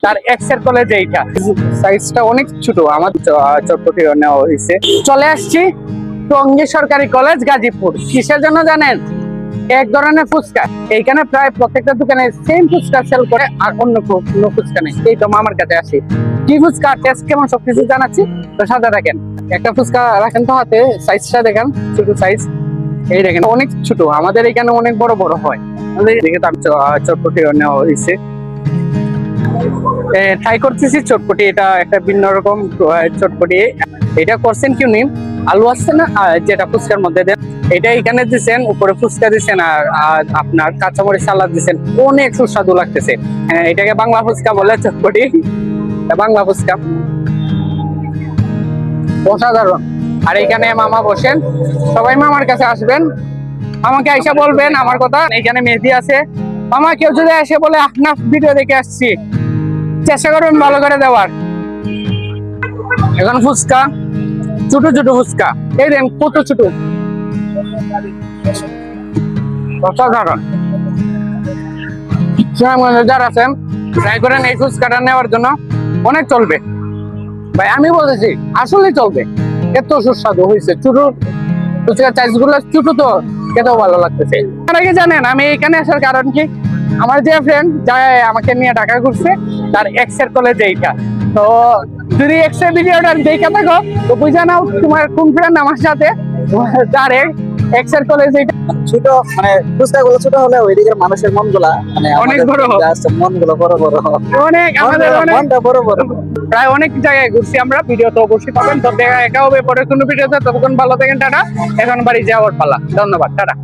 তার এক্সের কলেজ এইটা সাইজটা অনেক ছোট, আমার চটপটি নেওয়া হয়েছে। চলে আসছি টঙ্গী সরকারি কলেজ গাজীপুর। কিসের জন্য জানেন? এক ধরনের ফুচকা। এইখানে প্রায় প্রত্যেকটা দোকানে সেম ফুচকা সেল করে, আর অন্য কোনো ফুচকা নেই। এই তো আমার কাছে আসি, কি ফুচকা টেস্ট কেমন সবকিছু জানাচ্ছি, তো সাথে দেখেন। একটা ফুচকা রাখেন তো হাতে, সাইজটা দেখেন, ছোট সাইজ। এই দেখেন অনেক ছোট, আমাদের এখানে অনেক বড় বড় হয়। দেখে তার চটপটি নেওয়া হয়েছে। ট্রাই করতেছি চটপটি, এটা একটা ভিন্ন রকম চটপটি। এটা করছেন কি উনি, আলু আসছে না যেটা ফুচকার মধ্যে দেন, এটা এখানে দিচ্ছেন, উপরে ফুচকা দিচ্ছেন, আর আপনার কাঁচামরিচ সালাদ দিচ্ছেন, অনেক সুস্বাদু লাগতেছে। হ্যাঁ, এটাকে বাংলা ফুচকা বলে, চটপটি বাংলা ফুচকা, অসাধারণ। আর এখানে মামা বসেন, সবাই মামার কাছে আসবেন, আমাকে এসে বলবেন আমার কথা। এখানে মেহেদি আছে, মামা কেউ যদি এসে বলে আপনার ভিডিও দেখে আসছি, চেষ্টা করবেন ভালো করে দেওয়ার। এখন ফুচকা, ছোট ছোট ফুচকা, এই দেন কত ছোট, অসাধারণ। যারা আছেন ট্রাই করেন এই ফুচকাটা নেওয়ার জন্য, অনেক চলবে ভাই, আমি বলতেছি আসলে চলবে, এত সুস্বাদু হয়েছে। ছোট ফুচকার সাইজ গুলো ছোট, তো খেতেও ভালো লাগতেছে। তার আগে জানেন আমি এখানে আসার কারণ কি? আমার যে ফ্রেন্ড যায় আমাকে নিয়ে ঢাকা ঘুরছে, তার এক্সের কলেজ এইটা। তো যদি এক্সের ভিডিওটা দেখে থাকো তো বুঝে নাও তোমার কোন ফ্রেন্ড আমার সাথে, তার এক্সের কলেজ এইটা। ছোট মানে ফুচকা গুলো ছোট হলে ওইদিকের মানুষের মন গুলা মানে অনেক বড়, মন গুলো বড় বড়, অনেক আমাদের মনটা বড় বড়। প্রায় অনেক জায়গায় ঘুরছি আমরা, ভিডিও তো অবশ্যই পাবেন। তো দেখা একা হবে পরে কোনো ভিডিওতে, ততক্ষণ ভালো থাকেন, টাটা। এখন বাড়ি যাওয়ার পালা, ধন্যবাদ, টাটা।